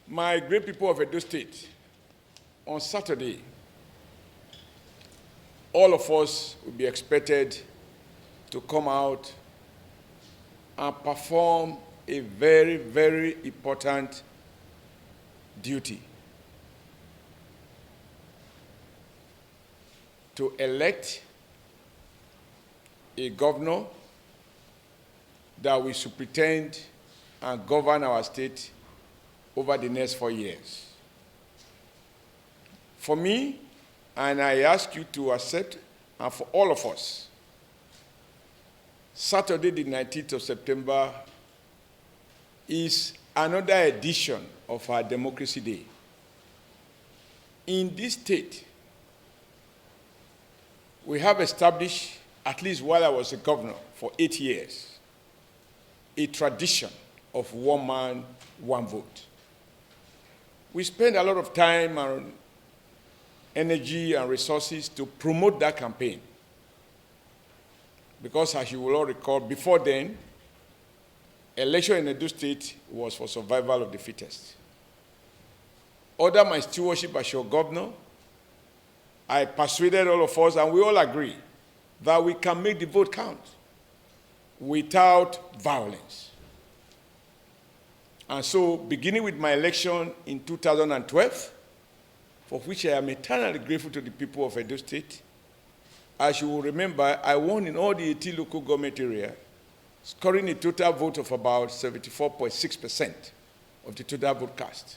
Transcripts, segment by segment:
My great people of Edo State, on Saturday, all of us will be expected to come out and perform a very, very important duty to elect a governor that will superintend and govern our state over the next 4 years. For me, and I ask you to accept, and for all of us, Saturday the 19th of September is another edition of our Democracy Day. In this state, we have established, at least while I was a governor for 8 years, a tradition of one man, one vote. We spend a lot of time and energy and resources to promote that campaign. Because as you will all recall, before then, election in Edo State was for survival of the fittest. Under my stewardship as your governor, I persuaded all of us, and we all agree, that we can make the vote count without violence. And so, beginning with my election in 2012, for which I am eternally grateful to the people of Edo State, as you will remember, I won in all the 18 local government areas, scoring a total vote of about 74.6% of the total vote cast.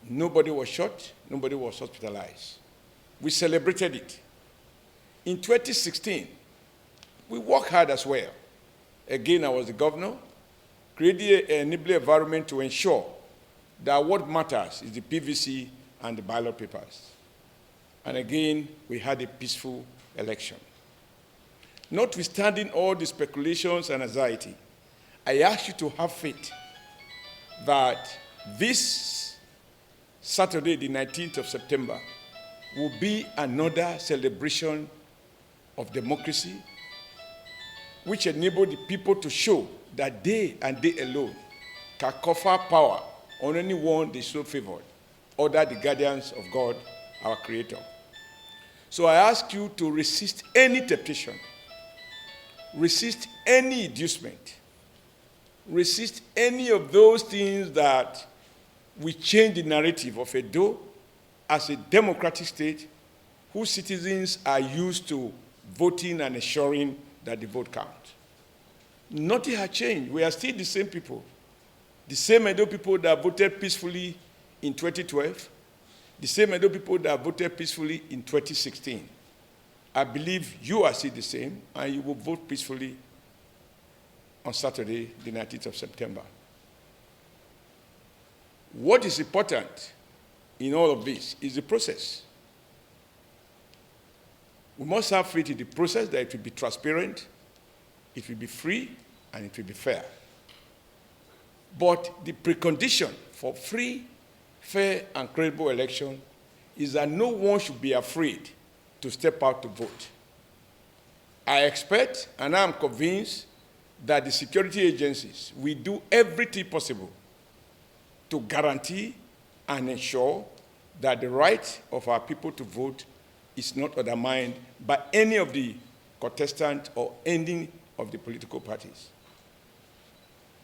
Nobody was shot, nobody was hospitalized. We celebrated it. In 2016, we worked hard as well. Again, I was the governor, created an enabling environment to ensure that what matters is the PVC and the ballot papers. And again, we had a peaceful election. Notwithstanding all the speculations and anxiety, I ask you to have faith that this Saturday, the 19th of September, will be another celebration of democracy, which enable the people to show that they and they alone can confer power on anyone they so favored, under the guidance of God, our Creator. So I ask you to resist any temptation, resist any inducement, resist any of those things that will change the narrative of Edo as a democratic state whose citizens are used to voting and ensuring that the vote counts. Nothing has changed. We are still the same people. The same Edo people that voted peacefully in 2012, the same Edo people that voted peacefully in 2016. I believe you are still the same, and you will vote peacefully on Saturday, the 19th of September. What is important in all of this is the process. We must have faith in the process, that it will be transparent, it will be free, and it will be fair. But the precondition for free, fair, and credible election is that no one should be afraid to step out to vote. I expect, and I'm convinced, that the security agencies will do everything possible to guarantee and ensure that the right of our people to vote is not undermined by any of the contestants or any of the political parties.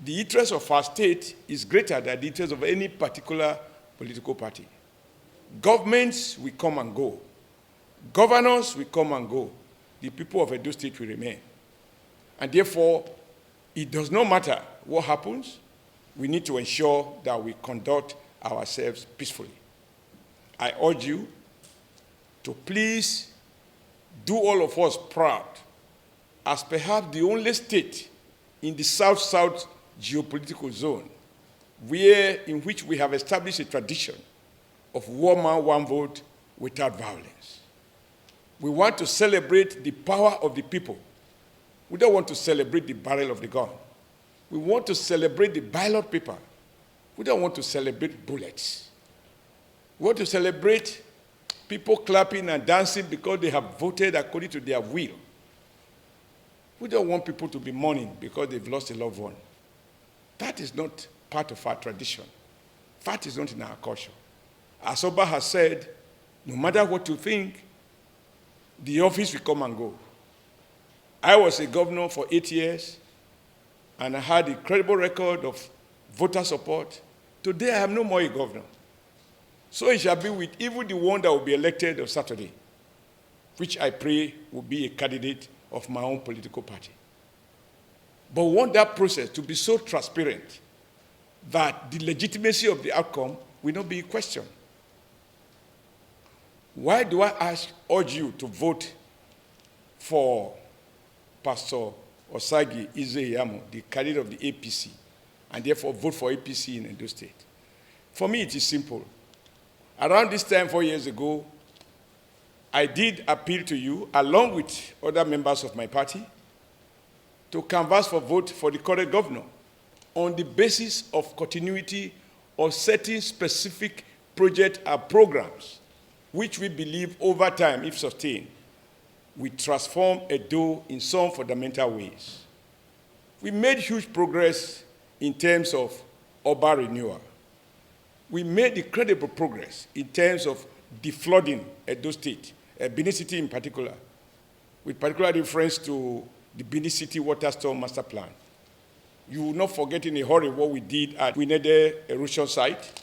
The interest of our state is greater than the interest of any particular political party. Governments will come and go. Governors will come and go. The people of Edo State will remain. And therefore, it does not matter what happens. We need to ensure that we conduct ourselves peacefully. I urge you to please do all of us proud, as perhaps the only state in the South-South geopolitical zone in which we have established a tradition of one man, one vote without violence. We want to celebrate the power of the people. We don't want to celebrate the barrel of the gun. We want to celebrate the ballot paper. We don't want to celebrate bullets. We want to celebrate people clapping and dancing because they have voted according to their will. We don't want people to be mourning because they've lost a loved one. That is not part of our tradition. Fat is not in our culture. As Oba has said, no matter what you think, the office will come and go. I was a governor for 8 years, and I had a credible record of voter support. Today, I am no more a governor. So it shall be with even the one that will be elected on Saturday, which I pray will be a candidate of my own political party. But we want that process to be so transparent that the legitimacy of the outcome will not be questioned. Why do I urge you to vote for Pastor Osagi Izeyamo, the candidate of the APC, and therefore vote for APC in Edo State? For me, it is simple. Around this time, 4 years ago, I did appeal to you, along with other members of my party, to canvass for vote for the current governor on the basis of continuity of certain specific projects and programs, which we believe over time, if sustained, will transform Edo in some fundamental ways. We made huge progress in terms of urban renewal. We made incredible progress in terms of deflooding Edo State, Benin City in particular, with particular reference to the Benin City Water Storm Master Plan. You will not forget in a hurry what we did at Winede Erosion Site,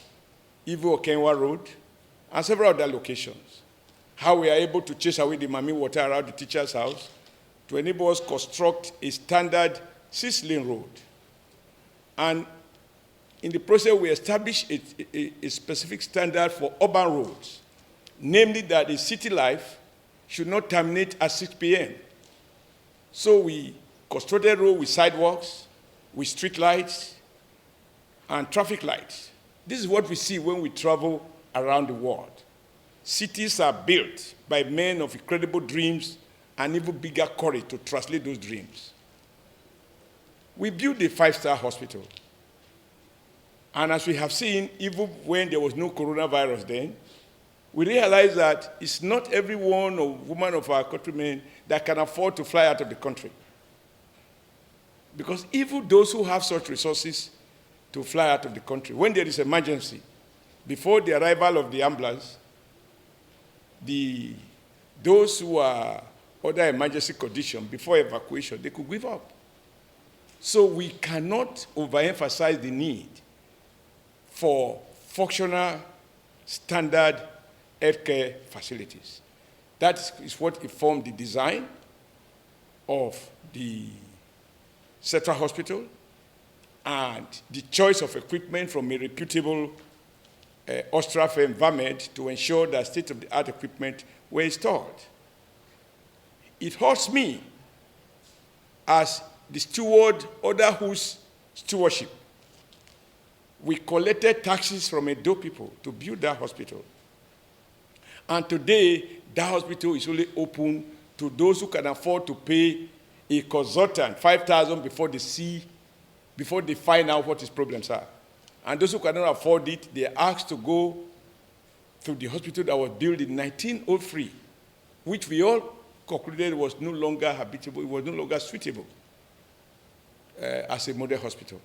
Ivo Okenwa Road, and several other locations. How we are able to chase away the Mami water around the teacher's house to enable us construct a standard 6-lane road. And in the process, we established a specific standard for urban roads, namely that the city life should not terminate at 6 p.m. So we constructed roads with sidewalks, with street lights, and traffic lights. This is what we see when we travel around the world. Cities are built by men of incredible dreams and even bigger courage to translate those dreams. We built a 5-star hospital. And as we have seen, even when there was no coronavirus then, we realized that it's not everyone or woman of our countrymen that can afford to fly out of the country. Because even those who have such resources to fly out of the country, when there is emergency, before the arrival of the ambulance, those who are under emergency condition, before evacuation, they could give up. So we cannot overemphasize the need for functional, standard healthcare facilities. That is what informed the design of the Central Hospital and the choice of equipment from a reputable Austria firm, Vamed, to ensure that state-of-the-art equipment were installed. It hurts me as the steward, under whose stewardship we collected taxes from Edo people to build that hospital. And today, that hospital is only open to those who can afford to pay a consultant $5,000 before they find out what his problems are. And those who cannot afford it, they are asked to go to the hospital that was built in 1903, which we all concluded was no longer habitable, it was no longer suitable as a model hospital.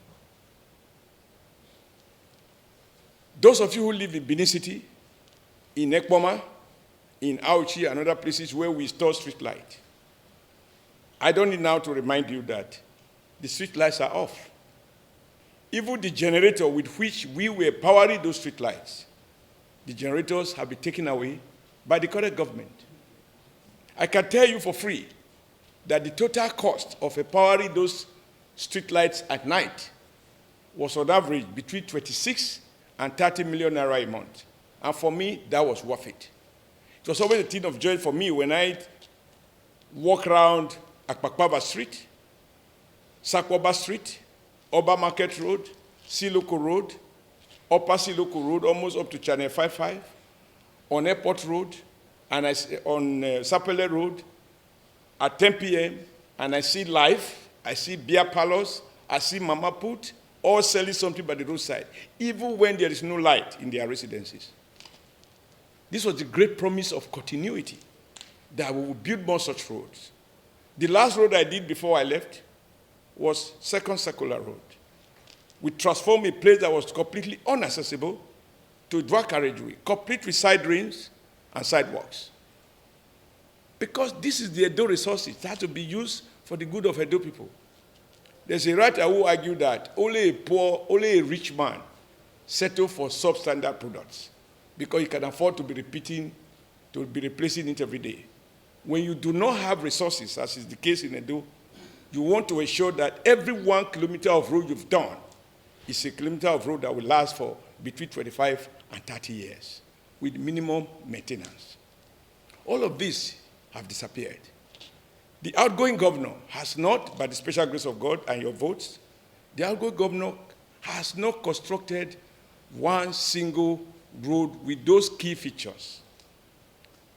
Those of you who live in Benin City, in Ekpoma, in Auchi, and other places where we store street light, I don't need now to remind you that the street lights are off. Even the generator with which we were powering those street lights, the generators have been taken away by the current government. I can tell you for free that the total cost of powering those street lights at night was on average between 26 and 30 million naira a month. And for me, that was worth it. It was always a thing of joy for me when I walk around Akpakpaba Street, Sakwaba Street, Oba Market Road, Siloko Road, Upper Siloko Road, almost up to Channel 55, on Airport Road, and on Sapele Road at 10 p.m., and I see life, I see beer parlors, I see mama put, all selling something by the roadside, even when there is no light in their residences. This was the great promise of continuity, that we will build more such roads. The last road I did before I left was Second Circular Road. We transformed a place that was completely inaccessible to a drug carriageway, complete with side drains and sidewalks. Because this is the Edo resources that have to be used for the good of Edo people. There's a writer who argued that only a rich man settle for substandard products because he can afford to be replacing it every day. When you do not have resources, as is the case in Edo, you want to ensure that every 1 kilometer of road you've done is a kilometer of road that will last for between 25 and 30 years with minimum maintenance. All of these have disappeared. The outgoing governor has not, by the special grace of God and your votes, the outgoing governor has not constructed one single road with those key features.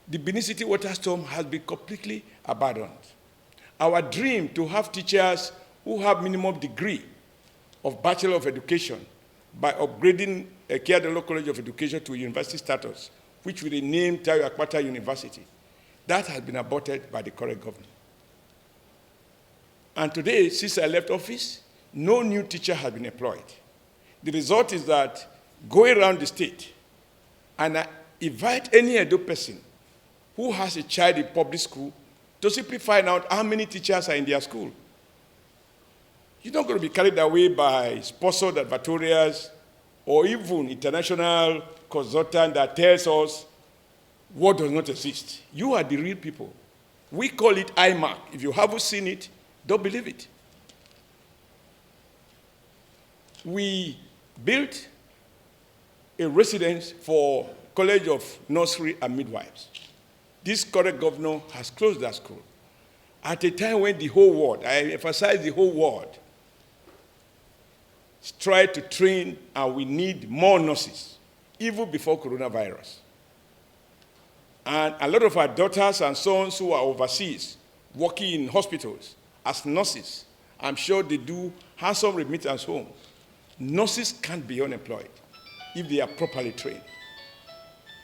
The Benin City water storm has been completely abandoned. Our dream to have teachers who have minimum degree of Bachelor of Education by upgrading Kiadolo College of Education to university status, which we renamed Tayo Akpata University, that has been aborted by the current government. And today, since I left office, no new teacher has been employed. The result is that going around the state, and I invite any Edo person who has a child in public school to simply find out how many teachers are in their school. You're not going to be carried away by sponsored advertorials or even international consultant that tells us what does not exist. You are the real people. We call it IMAC. If you haven't seen it, don't believe it. We built a residence for College of Nursery and Midwives. This current governor has closed that school at a time when the whole world, I emphasize the whole world, tried to train, and we need more nurses, even before coronavirus. And a lot of our daughters and sons who are overseas, working in hospitals as nurses, I'm sure they do handsome remittance home. Nurses can't be unemployed if they are properly trained.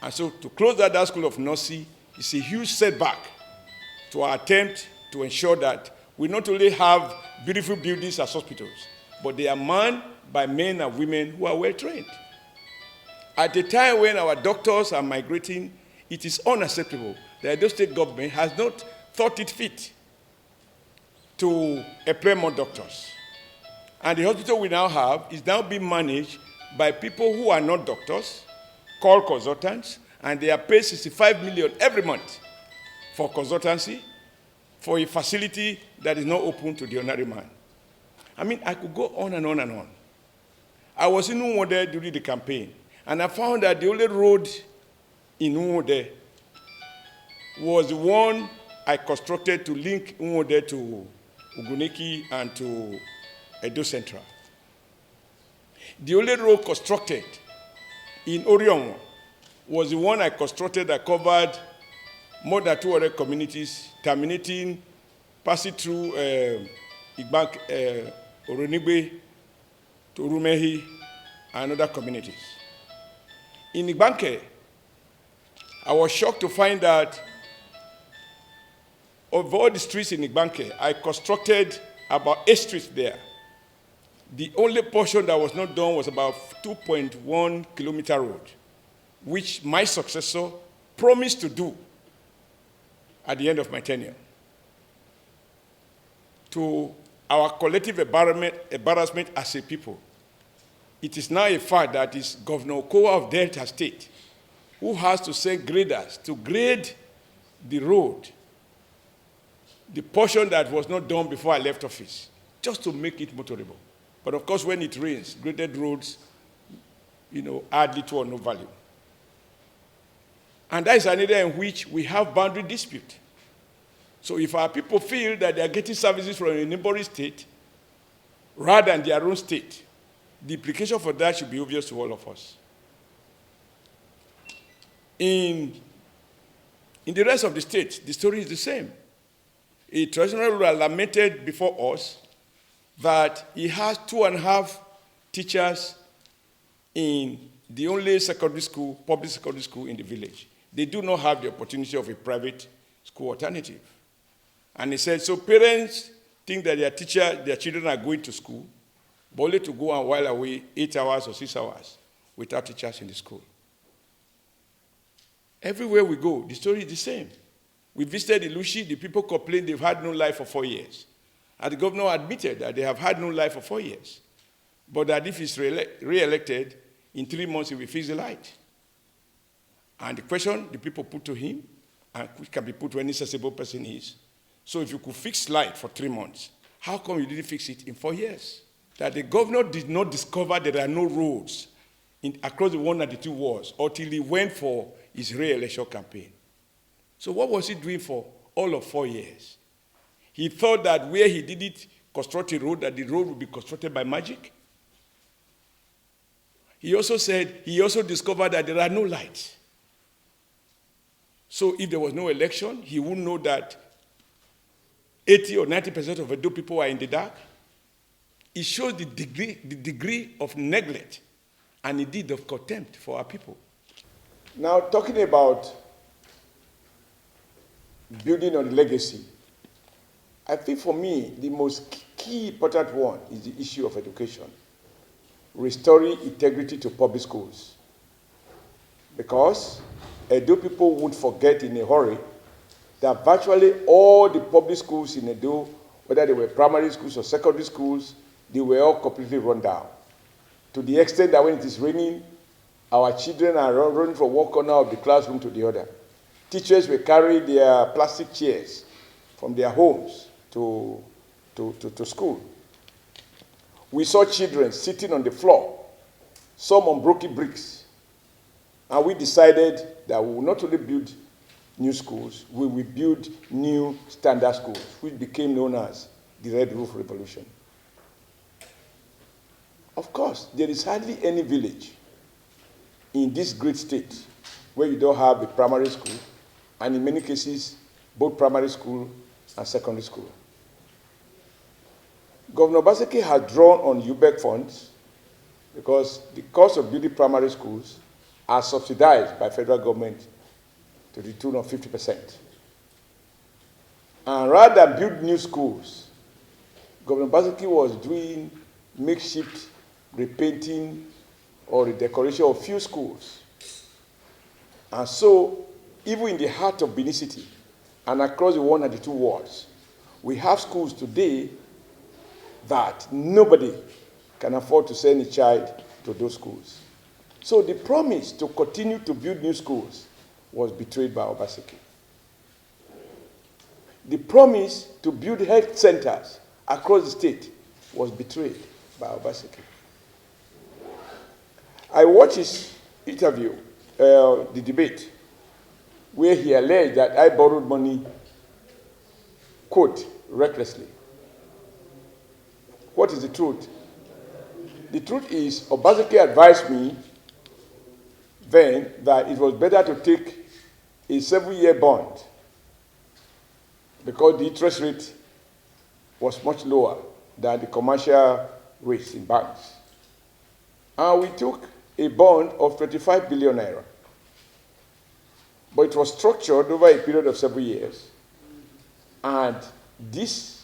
And so to close that school of nursing is a huge setback to our attempt to ensure that we not only have beautiful buildings as hospitals, but they are manned by men and women who are well trained. At a time when our doctors are migrating, it is unacceptable that the state government has not thought it fit to employ more doctors. And the hospital we now have is now being managed by people who are not doctors, called consultants, and they are paid 65 million every month for consultancy for a facility that is not open to the ordinary man. I mean, I could go on and on and on. I was in Nwode during the campaign, and I found that the only road in Nwode was the one I constructed to link Nwode to Uguneki and to Edo Central. The only road constructed in Orion was the one I constructed that covered more than 200 communities, terminating, passing through Oronigbe to Rumehi and other communities. In Igbanke, I was shocked to find that of all the streets in Igbanke, I constructed about 8 streets there. The only portion that was not done was about 2.1 kilometer road, which my successor promised to do at the end of my tenure. To our collective embarrassment as a people, it is now a fact that it's Governor Okowa of Delta State who has to send graders to grade the road, the portion that was not done before I left office, just to make it motorable. But of course, when it rains, graded roads, add little or no value. And that is an area in which we have boundary dispute. So if our people feel that they are getting services from a neighboring state rather than their own state, the implication for that should be obvious to all of us. In the rest of the state, the story is the same. A traditional ruler lamented before us that he has 2.5 teachers in the only secondary school, public secondary school in the village. They do not have the opportunity of a private school alternative. And he said, so parents think that their children are going to school, but only to go and while away 8 hours or 6 hours without teachers in the school. Everywhere we go, the story is the same. We visited Ilushi, the people complained they've had no light for 4 years. And the governor admitted that they have had no light for 4 years. But that if he's re-elected, in 3 months he will fix the light. And the question the people put to him, and which can be put to any sensible person is, so if you could fix light for 3 months, how come you didn't fix it in 4 years? That the governor did not discover that there are no roads across the 192 wards until he went for his re-election campaign. So what was he doing for all of 4 years? He thought that where he didn't construct a road, that the road would be constructed by magic. He also said, he also discovered that there are no lights. So if there was no election, he wouldn't know that 80 or 90% of Edo people are in the dark. It shows the degree of neglect and indeed of contempt for our people. Now, talking about building on the legacy, I think for me, the most key important one is the issue of education, restoring integrity to public schools. Because Edo people would forget in a hurry that virtually all the public schools in Edo, whether they were primary schools or secondary schools, they were all completely run down. To the extent that when it is raining, our children are running from one corner of the classroom to the other. Teachers will carry their plastic chairs from their homes to school. We saw children sitting on the floor, some on broken bricks. And we decided that we will not only build new schools, we will build new standard schools, which became known as the Red Roof Revolution. Of course, there is hardly any village in this great state where you don't have a primary school, and in many cases, both primary school and secondary school. Governor Obaseki has drawn on UBEC funds because the cost of building primary schools are subsidized by federal government to the tune of 50%. And rather than build new schools, Governor Obaseki was doing makeshift repainting or redecoration of few schools. And so, even in the heart of Benin City and across the 192 wards, we have schools today that nobody can afford to send a child to those schools. So the promise to continue to build new schools was betrayed by Obaseki. The promise to build health centers across the state was betrayed by Obaseki. I watched his interview, the debate, where he alleged that I borrowed money, quote, recklessly. What is the truth? The truth is, Obaseki advised me then that it was better to take a 7-year bond because the interest rate was much lower than the commercial rates in banks. And we took a bond of 25 billion naira. But it was structured over a period of several years. And this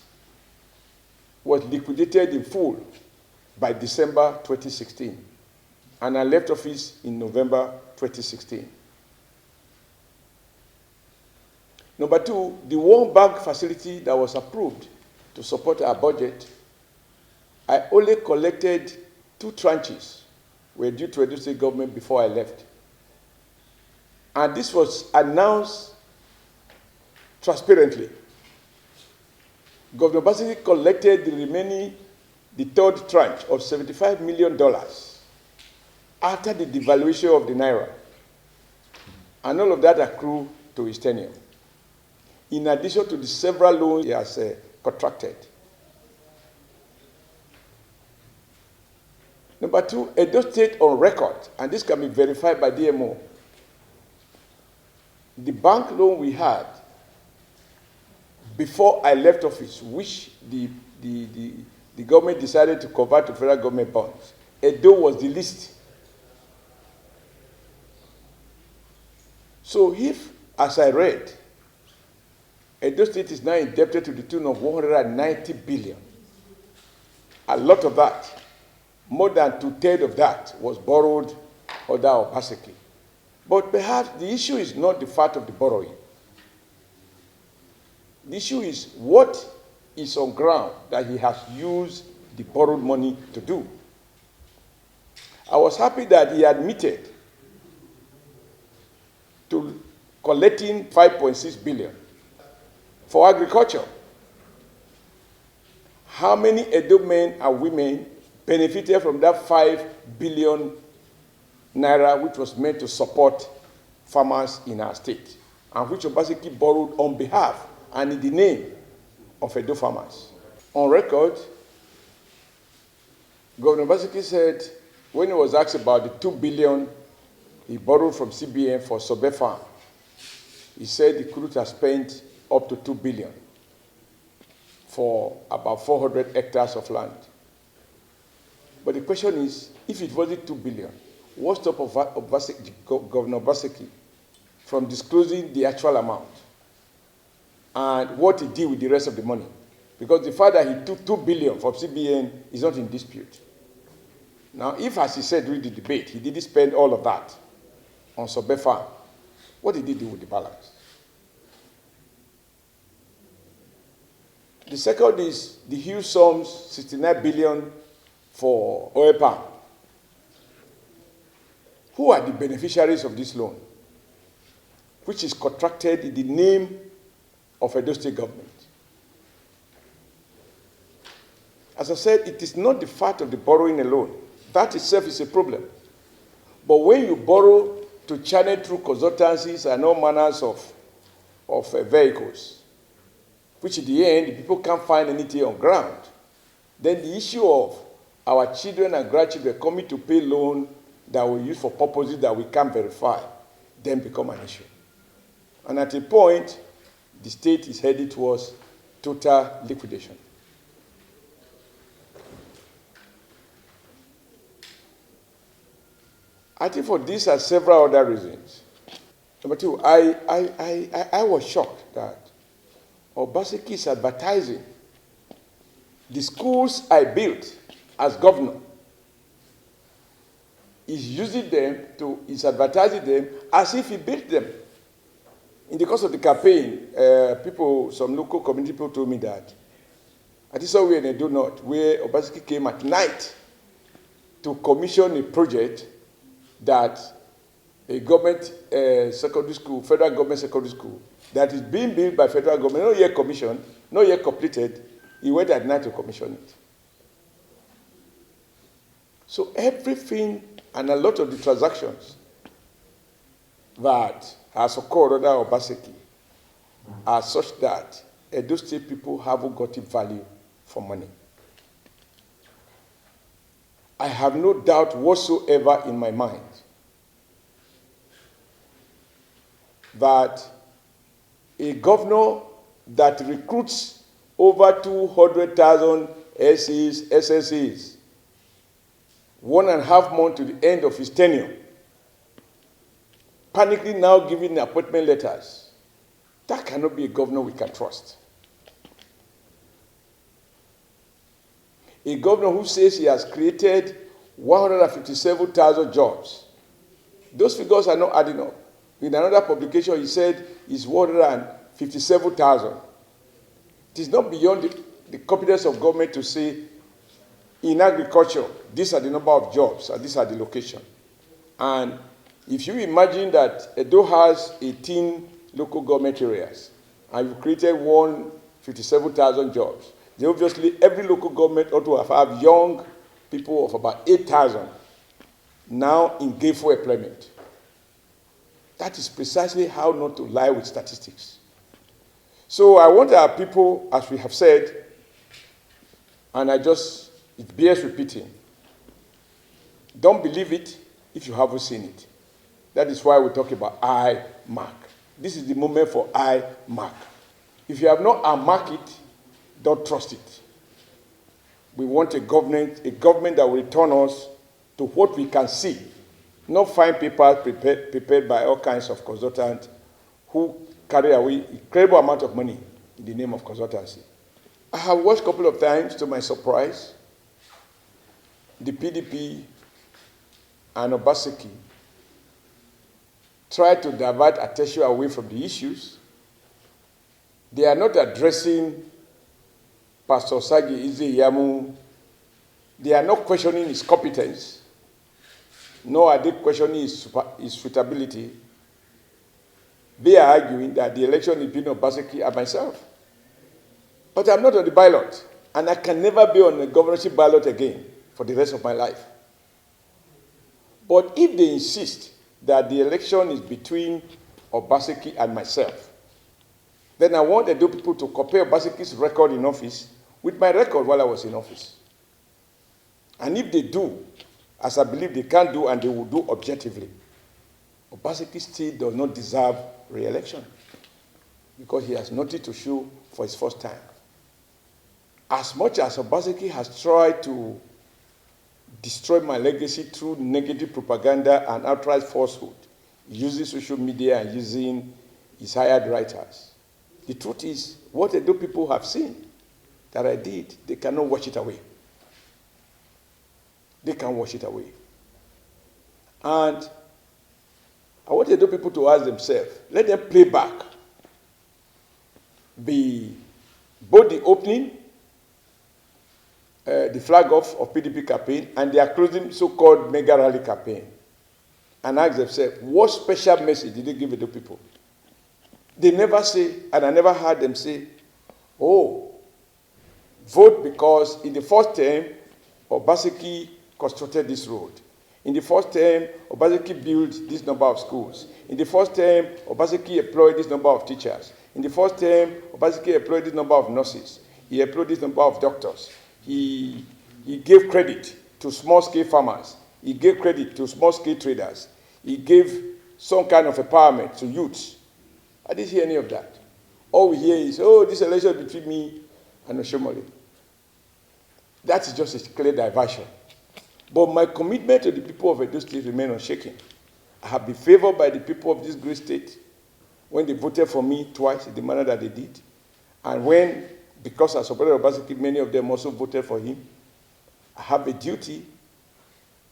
was liquidated in full by December 2016. And I left office in November 2016. Number two, the World Bank facility that was approved to support our budget, I only collected 2 tranches were due to Edo State government before I left. And this was announced transparently. Governor Obaseki collected the remaining, the 3rd tranche of $75 million after the devaluation of the Naira. And all of that accrued to his tenure, in addition to the several loans he has contracted. Number 2, Edo State on record, and this can be verified by DMO. The bank loan we had before I left office, which the government decided to convert to federal government bonds, Edo was the least. So if, as I read, Edo State is now indebted to the tune of 190 billion, a lot of that more than two-thirds of that was borrowed under Obaseki. But perhaps the issue is not the fact of the borrowing. The issue is what is on ground that he has used the borrowed money to do. I was happy that he admitted to collecting 5.6 billion for agriculture. How many Edo men and women benefited from that 5 billion naira, which was meant to support farmers in our state, and which Obaseki borrowed on behalf and in the name of Edo farmers? On record, Governor Obaseki said, when he was asked about the 2 billion he borrowed from CBN for Sobe Farm, he said he could have spent up to 2 billion for about 400 hectares of land. But the question is, if it wasn't 2 billion, what stopped Governor Obaseki from disclosing the actual amount and what he did with the rest of the money? Because the fact that he took 2 billion from CBN is not in dispute. Now, if, as he said during the debate, he didn't spend all of that on Sobe Farm, what did he do with the balance? The second is the huge sums, 69 billion for oil palm. Who are the beneficiaries of this loan, which is contracted in the name of Edo State government? As I said, it is not the fact of the borrowing alone. That itself is a problem. But when you borrow to channel through consultancies and all manners of vehicles, which in the end, the people can't find anything on ground, then the issue of our children and grandchildren coming to pay loan that we use for purposes that we can't verify, then become an issue. And at a point, the state is headed towards total liquidation. I think for this and several other reasons. Number two, I was shocked that Obaseki is advertising the schools I built as governor. He's advertising them as if he built them. In the course of the campaign, some local community people told me that I just saw in Edo North, where Obaseki came at night to commission a project that a government secondary school, federal government secondary school, that is being built by federal government, not yet commissioned, not yet completed. He went at night to commission it. So everything and a lot of the transactions that has occurred under Obaseki are such that Edo State people haven't gotten value for money. I have no doubt whatsoever in my mind that a governor that recruits over 200,000 SEs, SSEs, 1.5 months to the end of his tenure, panically now giving appointment letters, that cannot be a governor we can trust. A governor who says he has created 157,000 jobs. Those figures are not adding up. In another publication, he said it's 157,000. It is not beyond the competence of government to say, in agriculture, these are the number of jobs, and these are the location. And if you imagine that Edo has 18 local government areas, and you've created 157,000 jobs, then obviously every local government ought to have young people of about 8,000 now in gainful employment. That is precisely how not to lie with statistics. So I want our people, as we have said, and it bears repeating, don't believe it if you haven't seen it. That is why we talk about I-mark. This is the moment for I-mark. If you have not I-mark it, don't trust it. We want a government that will return us to what we can see, not find people prepared by all kinds of consultants who carry away incredible amount of money in the name of consultancy. I have watched a couple of times, to my surprise, the PDP and Obaseki try to divert attention away from the issues. They are not addressing Pastor Sagi Ize-Iyamu. They are not questioning his competence, nor are they questioning his suitability. They are arguing that the election is between Obaseki and myself. But I'm not on the ballot, and I can never be on the governorship ballot again for the rest of my life. But if they insist that the election is between Obaseki and myself, then I want the people to compare Obaseki's record in office with my record while I was in office. And if they do, as I believe they can do and they will do objectively, Obaseki still does not deserve re-election because he has nothing to show for his first time. As much as Obaseki has tried to destroy my legacy through negative propaganda and outright falsehood, using social media and using his hired writers, the truth is, what the people have seen that I did, they cannot wash it away. They can't wash it away. And I want the people to ask themselves, let them play back both the opening, the flag off of PDP campaign, and their closing so-called mega rally campaign, and ask themselves, what special message did they give the people? They never say, and I never heard them say, oh, vote because in the first term, Obaseki constructed this road. In the first term, Obaseki built this number of schools. In the first term, Obaseki employed this number of teachers. In the first term, Obaseki employed this number of nurses. He employed this number of doctors. He gave credit to small-scale farmers. He gave credit to small-scale traders. He gave some kind of empowerment to youths. I didn't hear any of that. All we hear is, oh, this election is between me and Oshiomhole. That is just a clear diversion. But my commitment to the people of Edo State remains unshaken. I have been favored by the people of this great state when they voted for me twice in the manner that they did. And when, because I supported Obaseki, many of them also voted for him. I have a duty.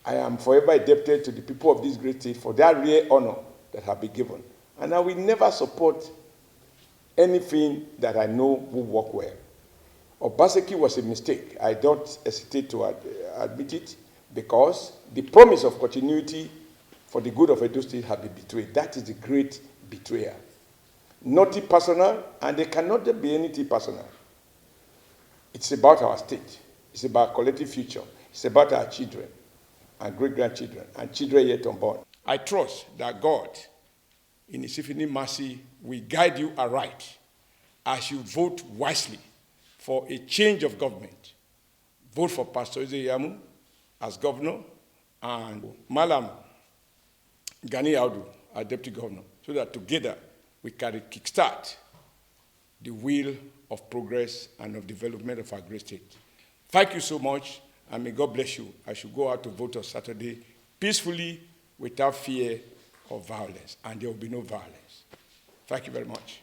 I am forever indebted to the people of this great state for that rare honor that have been given. And I will never support anything that I know will work well. Obaseki was a mistake. I don't hesitate to admit it, because the promise of continuity for the good of Edo State had been betrayed. That is the great betrayer. Nothing personal, and there cannot be anything personal. It's about our state. It's about our collective future. It's about our children and great-grandchildren and children yet unborn. I trust that God, in His infinite mercy, will guide you aright as you vote wisely for a change of government. Vote for Pastor Ize-Iyamu as governor and Malam Gani Audu as deputy governor, so that together we can kickstart the wheel of progress and of development of our great state. Thank you so much, and may God bless you. I should go out to vote on Saturday peacefully, without fear of violence, and there will be no violence. Thank you very much.